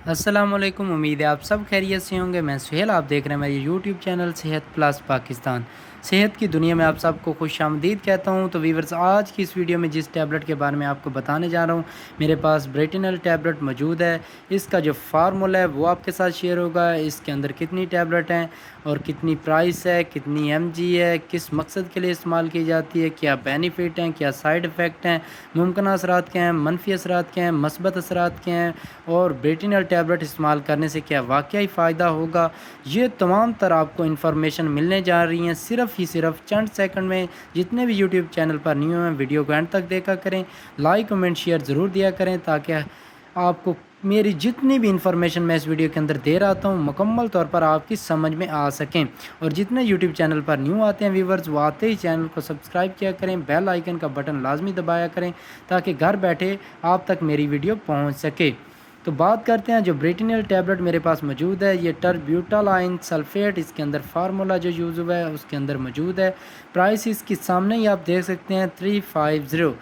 अस्सलाम वालेकुम। उम्मीद है आप सब खैरियत से होंगे। मैं सुहेल, आप देख रहे हैं मेरे यूट्यूब चैनल सेहत प्लस पाकिस्तान। सेहत की दुनिया में आप सबको खुशामदीद कहता हूं। तो वीवर्स, आज की इस वीडियो में जिस टैबलेट के बारे में आपको बताने जा रहा हूं, मेरे पास ब्रेटिनल टैबलेट मौजूद है। इसका जो फार्मूला है वो आपके साथ शेयर होगा। इसके अंदर कितनी टैबलेट हैं और कितनी प्राइस है, कितनी mg है, किस मकसद के लिए इस्तेमाल की जाती है, क्या बेनिफिट हैं, क्या साइड इफ़ेक्ट हैं, मुमकिन असरात क्या हैं, मनफी असरात क्या हैं, मस्बत असरात क्या हैं, और ब्रेटिनल टैबलेट इस्तेमाल करने से क्या वाकई फ़ायदा होगा। ये तमाम तर आपको इन्फॉर्मेशन मिलने जा रही हैं सिर्फ़ चंद सेकंड में। जितने भी यूट्यूब चैनल पर न्यू हैं, वीडियो को एंड तक देखा करें, लाइक कमेंट शेयर ज़रूर दिया करें, ताकि आपको मेरी जितनी भी इन्फॉर्मेशन मैं इस वीडियो के अंदर दे रहा हूँ मुकम्मल तौर पर आपकी समझ में आ सकें। और जितने यूट्यूब चैनल पर न्यू आते हैं व्यूवर्स, वो आते ही चैनल को सब्सक्राइब किया करें, बेल आइकन का बटन लाजमी दबाया करें, ताकि घर बैठे आप तक मेरी वीडियो पहुँच सके। तो बात करते हैं जो ब्रेटिनियल टैबलेट मेरे पास मौजूद है, ये टरब्यूटालाइन सल्फेट, इसके अंदर फार्मूला जो यूज़ हुआ है उसके अंदर मौजूद है। प्राइस इसकी सामने ही आप देख सकते हैं, 350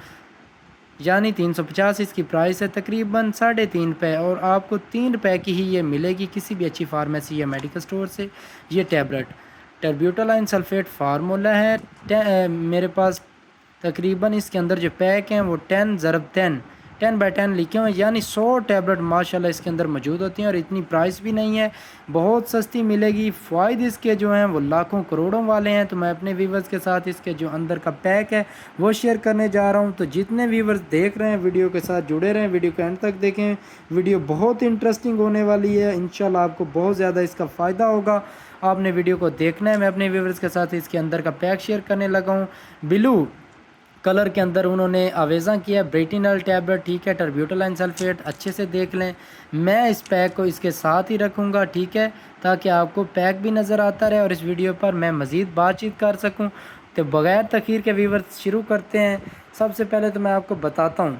यानी 350 इसकी प्राइस है, तकरीबन 3.5 रुपये। और आपको 3 रुपये की ही ये मिलेगी किसी भी अच्छी फार्मेसी या मेडिकल स्टोर से। ये टैबलेट टरब्यूटालाइन सल्फेट फार्मूला है। मेरे पास तकरीबन इसके अंदर जो पैक हैं वो 10 लिखे हुए हैं, यानी 100 टैबलेट माशाल्लाह इसके अंदर मौजूद होती हैं। और इतनी प्राइस भी नहीं है, बहुत सस्ती मिलेगी। फ़ायदे इसके जो हैं वो लाखों करोड़ों वाले हैं। तो मैं अपने व्यूवर्स के साथ इसके जो अंदर का पैक है वो शेयर करने जा रहा हूं। तो जितने व्यूवर्स देख रहे हैं वीडियो के साथ जुड़े रहें, वीडियो को एंड तक देखें। वीडियो बहुत इंटरेस्टिंग होने वाली है, इंशाल्लाह आपको बहुत ज़्यादा इसका फ़ायदा होगा। आपने वीडियो को देखना है। मैं अपने व्यूवर्स के साथ इसके अंदर का पैक शेयर करने लगा हूँ। ब्लू कलर के अंदर उन्होंने आवेज़ा किया ब्रेटिनल टैबलेट, ठीक है, टरब्यूटालाइन सल्फेट, अच्छे से देख लें। मैं इस पैक को इसके साथ ही रखूँगा, ठीक है, ताकि आपको पैक भी नज़र आता रहे और इस वीडियो पर मैं मज़ीद बातचीत कर सकूँ। तो बग़ैर तखीर के व्यूवर्स शुरू करते हैं। सबसे पहले तो मैं आपको बताता हूँ,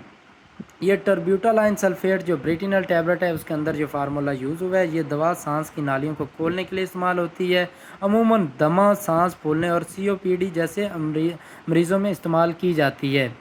ये टरब्यूटालाइन सल्फेट जो ब्रेटिनल टैबलेट है उसके अंदर जो फार्मूला यूज़ हुआ है, ये दवा सांस की नालियों को खोलने के लिए इस्तेमाल होती है। अमूमन दमा, सांस फूलने और COPD जैसे मरीज़ों में इस्तेमाल की जाती है।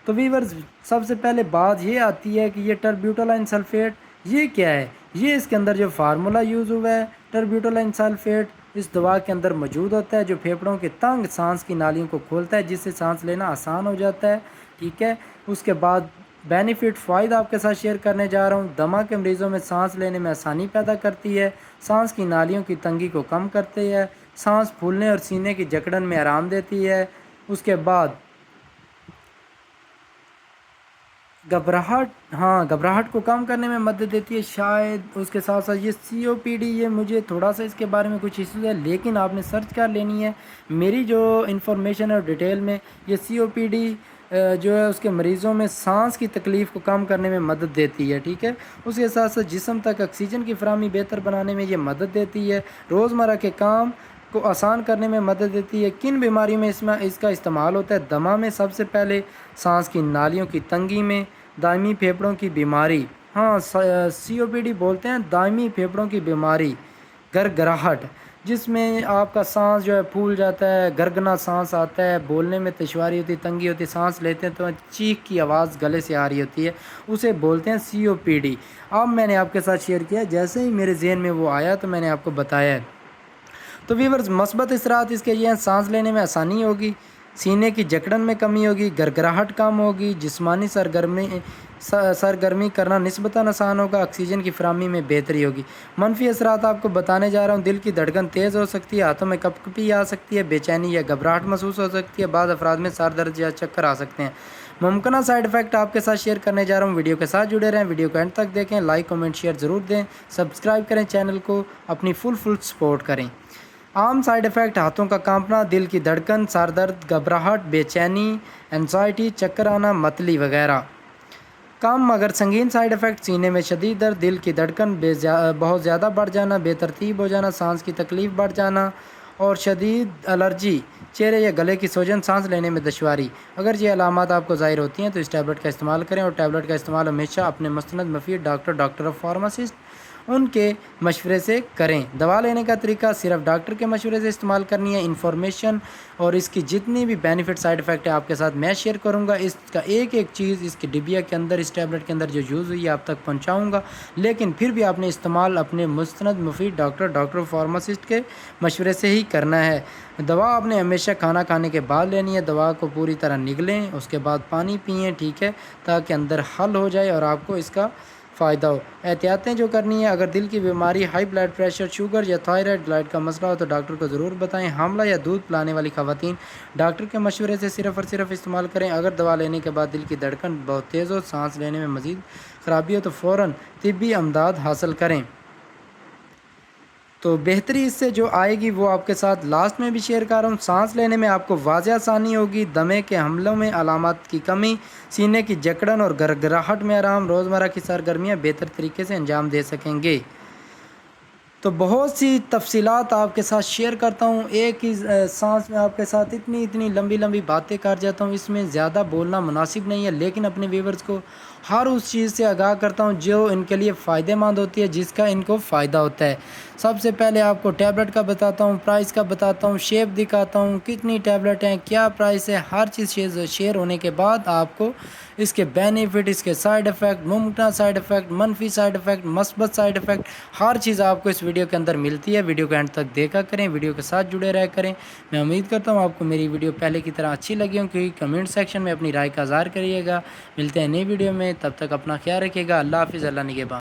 तो वीवर्स, सबसे पहले बात ये आती है कि ये टरब्यूटालाइन सल्फेट ये क्या है। ये इसके अंदर जो फार्मूला यूज़ हुआ है टरब्यूटालाइन सल्फेट इस दवा के अंदर मौजूद होता है, जो फेफड़ों के तंग सांस की नालियों को खोलता है, जिससे सांस लेना आसान हो जाता है, ठीक है। उसके बाद बेनिफिट फ़ायदा आपके साथ शेयर करने जा रहा हूँ। दमा के मरीज़ों में सांस लेने में आसानी पैदा करती है, सांस की नालियों की तंगी को कम करती है, सांस फूलने और सीने की जकड़न में आराम देती है। उसके बाद घबराहट को कम करने में मदद देती है शायद। उसके साथ साथ ये COPD, ये मुझे थोड़ा सा इसके बारे में कुछ इश्यूज़ है, लेकिन आपने सर्च कर लेनी है। मेरी जो इन्फॉर्मेशन है डिटेल में, ये COPD जो है उसके मरीज़ों में सांस की तकलीफ़ को कम करने में मदद देती है, ठीक है। उसके साथ साथ जिस्म तक ऑक्सीजन की फराहमी बेहतर बनाने में ये मदद देती है। रोज़मर्रा के काम को आसान करने में मदद देती है। किन बीमारियों में इसमें इसका इस्तेमाल होता है? दमा में सबसे पहले, सांस की नालियों की तंगी में, दायमी फेफड़ों की बीमारी, हाँ COPD बोलते हैं दायमी फेफड़ों की बीमारी, गरगराहट, जिसमें आपका सांस जो है फूल जाता है, गरगना सांस आता है, बोलने में दुश्वारी होती है, तंगी होती है, सांस लेते हैं तो चीख की आवाज़ गले से आ रही होती है, उसे बोलते हैं COPD। अब मैंने आपके साथ शेयर किया, जैसे ही मेरे जहन में वो आया तो मैंने आपको बताया है। तो व्यूवर्स, मस्बत असरात इसके ये हैं, सांस लेने में आसानी होगी, सीने की जकड़न में कमी होगी, गरगराहट कम होगी, जिस्मानी सरगर्मी करना निस्बतन आसान होगा, ऑक्सीजन की फराहमी में बेहतरी होगी। मनफी असरात आपको बताने जा रहा हूँ, दिल की धड़कन तेज़ हो सकती है, हाथों में कपकपी आ सकती है, बेचैनी या घबराहट महसूस हो सकती है, बाद अफराद में सर दर्द या चक्कर आ सकते हैं। मुमकिन साइड इफ़ेक्ट आपके साथ शेयर करने जा रहा हूँ। वीडियो के साथ जुड़े रहें, वीडियो को एंड तक देखें, लाइक कमेंट शेयर ज़रूर दें, सब्सक्राइब करें चैनल को, अपनी फुल सपोर्ट करें। आम साइड इफ़ेक्ट: हाथों का कांपना, दिल की धड़कन, सर दर्द, घबराहट, बेचैनी, एंजाइटी, चक्कर आना, मतली वगैरह। कम मगर संगीन साइड इफ़ेक्ट: सीने में शदीद दर्द, दिल की धड़कन बहुत ज़्यादा बढ़ जाना, बेतरतीब हो जाना, सांस की तकलीफ़ बढ़ जाना और शदीद एलर्जी, चेहरे या गले की सूजन, सांस लेने में दुश्वारी। अगर ये अलामात आपको ज़ाहिर होती हैं तो इस टैबलेट का इस्तेमाल करें, और टैबलेट का इस्तेमाल हमेशा अपने मुस्तनद मफीद डॉक्टर ऑफ फार्मासिस्ट ان کے مشورے سے کریں۔ دوا لینے کا طریقہ صرف ڈاکٹر کے مشورے سے استعمال کرنی ہے۔ انفارمیشن اور اس کی جتنی بھی بینیفٹ سائیڈ افیکٹ ہے آپ کے ساتھ میں شیئر کروں گا۔ اس کا ایک ایک چیز اس کی ڈبیا کے اندر، اس ٹیبلٹ کے اندر جو یوز ہوئی ہے آپ تک پہنچاؤں گا، لیکن پھر بھی آپ نے استعمال اپنے مستند مفید ڈاکٹر فارماسسٹ کے مشورے سے ہی کرنا ہے۔ دوا آپ نے ہمیشہ کھانا کھانے کے بعد لینی ہے۔ دوا کو پوری طرح نگلیں، اس کے بعد پانی پئیں، ٹھیک ہے، تاکہ اندر حل ہو جائے اور آپ کو اس کا فائدہ ہو۔ احتیاطیں جو کرنی ہے، اگر دل کی بیماری، ہائی بلڈ پریشر، شوگر یا تھائرائڈ گلائڈ کا مسئلہ ہو تو ڈاکٹر کو ضرور بتائیں۔ حاملہ یا دودھ پلانے والی خواتین ڈاکٹر کے مشورے سے صرف اور صرف استعمال کریں۔ اگر دوا لینے کے بعد دل کی دھڑکن بہت تیز ہو، سانس لینے میں مزید خرابی ہو تو فوراً طبی امداد حاصل کریں۔ تو بہتری اس سے جو آئے گی وہ آپ کے ساتھ لاسٹ میں بھی شیئر کر رہا ہوں۔ سانس لینے میں آپ کو واضح آسانی ہوگی، دمے کے حملوں میں علامات کی کمی، سینے کی جکڑن اور گرگراہٹ میں آرام، روزمرہ کی سرگرمیاں بہتر طریقے سے انجام دے سکیں گے۔ تو بہت سی تفصیلات آپ کے ساتھ شیئر کرتا ہوں، ایک ہی سانس میں آپ کے ساتھ اتنی لمبی باتیں کر جاتا ہوں، اس میں زیادہ بولنا مناسب نہیں ہے، لیکن اپنے ویورز کو ہر اس چیز سے آگاہ کرتا ہوں جو ان کے لیے فائدہ مند ہوتی ہے، جس کا ان کو فائدہ ہوتا ہے۔ سب سے پہلے آپ کو ٹیبلٹ کا بتاتا ہوں، پرائس کا بتاتا ہوں، شیپ دکھاتا ہوں، کتنی ٹیبلٹ ہیں، کیا پرائس ہے، ہر چیز شیئر ہونے کے بعد آپ کو اس کے بینیفٹ، اس کے سائیڈ افیکٹ، ممکنہ سائیڈ افیکٹ، منفی سائیڈ افیکٹ، مثبت سائیڈ افیکٹ، ہر چیز آپ کو اس ویڈیو کے اندر ملتی ہے۔ ویڈیو کو اینڈ تک دیکھا کریں، ویڈیو کے ساتھ جڑے رہا کریں۔ میں امید کرتا ہوں آپ کو میری ویڈیو پہلے کی طرح اچھی لگی ہوں، کیونکہ کمنٹ سیکشن میں اپنی رائے کا اظہار کریے گا۔ ملتے ہیں نئی ویڈیو میں، تب تک اپنا خیال رکھیے گا۔ اللہ حافظ، اللہ نگہبان۔